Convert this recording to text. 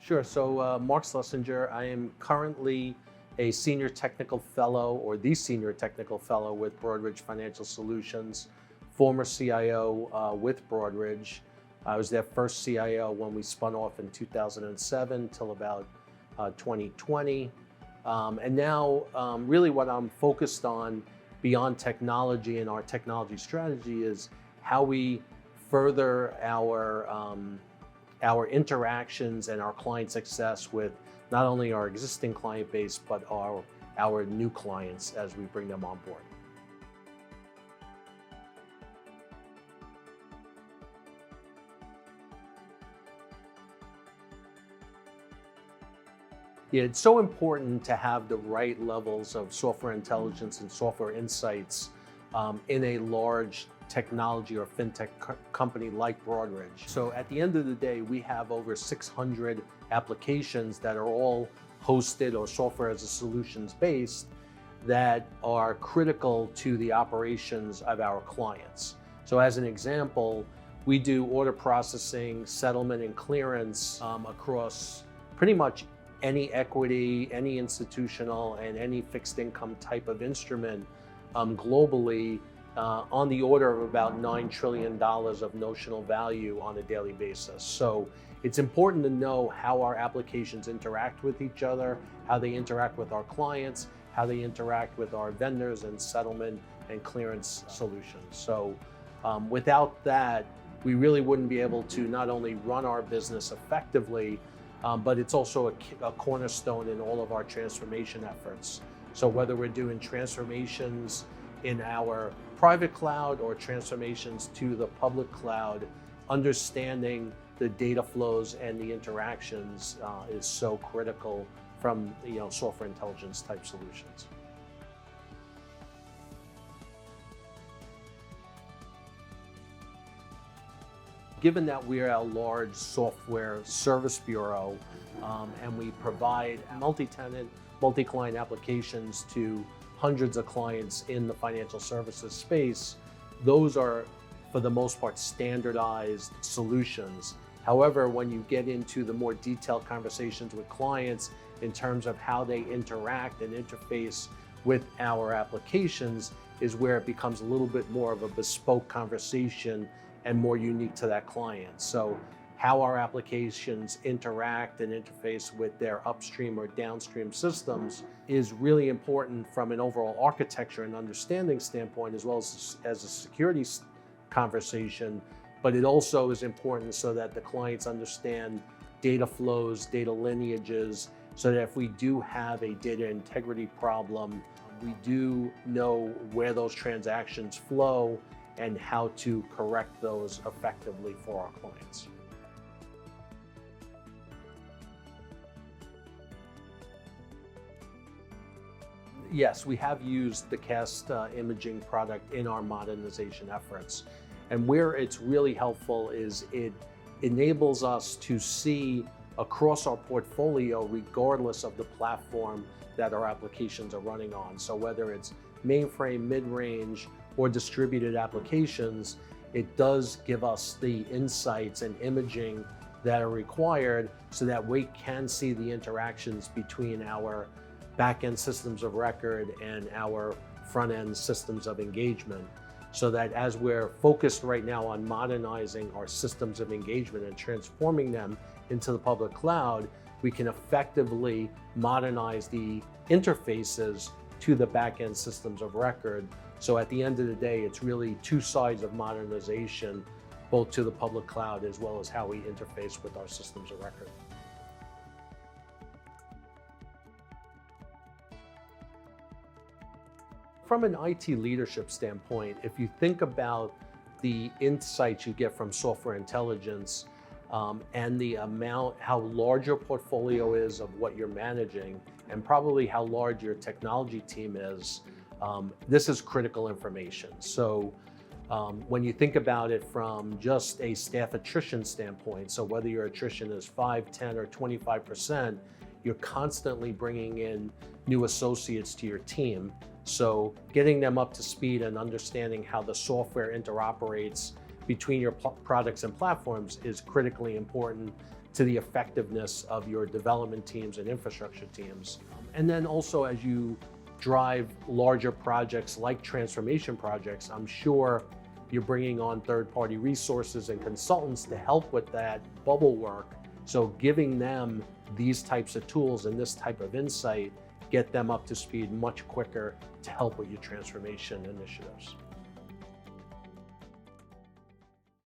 Sure. So, Mark Schlesinger, I am currently a senior technical fellow or the senior technical fellow with Broadridge Financial Solutions, former CIO with Broadridge. I was their first CIO when we spun off in 2007 till about 2020. And now really what I'm focused on beyond technology and our technology strategy is how we further our interactions and our client success with not only our existing client base, but our new clients as we bring them on board. Yeah, it's so important to have the right levels of software intelligence and software insights in a large technology or fintech company like Broadridge. So at the end of the day, we have over 600 applications that are all hosted or software as a solutions based that are critical to the operations of our clients. So as an example, we do order processing, settlement, and clearance across pretty much any equity, any institutional, and any fixed income type of instrument globally on the order of about $9 trillion of notional value on a daily basis. So it's important to know how our applications interact with each other, how they interact with our clients, how they interact with our vendors and settlement and clearance solutions. So without that, we really wouldn't be able to not only run our business effectively, but it's also a cornerstone in all of our transformation efforts. So whether we're doing transformations in our private cloud or transformations to the public cloud, understanding the data flows and the interactions is so critical from software intelligence type solutions. Given that we are a large software service bureau and we provide multi-tenant, multi-client applications to hundreds of clients in the financial services space, those are, for the most part, standardized solutions. However, when you get into the more detailed conversations with clients in terms of how they interact and interface with our applications is where it becomes a little bit more of a bespoke conversation and more unique to that client. So how our applications interact and interface with their upstream or downstream systems is really important from an overall architecture and understanding standpoint, as well as a security conversation. But it also is important so that the clients understand data flows, data lineages, so that if we do have a data integrity problem, we do know where those transactions flow and how to correct those effectively for our clients. Yes, we have used the CAST imaging product in our modernization efforts. And where it's really helpful is it enables us to see across our portfolio regardless of the platform that our applications are running on. So whether it's mainframe, mid-range, or distributed applications, it does give us the insights and imaging that are required so that we can see the interactions between our back-end systems of record and our front-end systems of engagement, so that as we're focused right now on modernizing our systems of engagement and transforming them into the public cloud, we can effectively modernize the interfaces to the back-end systems of record. So at the end of the day, it's really two sides of modernization, both to the public cloud as well as how we interface with our systems of record. From an IT leadership standpoint, if you think about the insights you get from software intelligence and the amount, how large your portfolio is of what you're managing, and probably how large your technology team is, this is critical information. So when you think about it from just a staff attrition standpoint, so whether your attrition is 5, 10, or 25%, you're constantly bringing in new associates to your team. So getting them up to speed and understanding how the software interoperates between your products and platforms is critically important to the effectiveness of your development teams and infrastructure teams. And then also, as you drive larger projects like transformation projects, I'm sure you're bringing on third-party resources and consultants to help with that bubble work. So giving them these types of tools and this type of insight, get them up to speed much quicker to help with your transformation initiatives.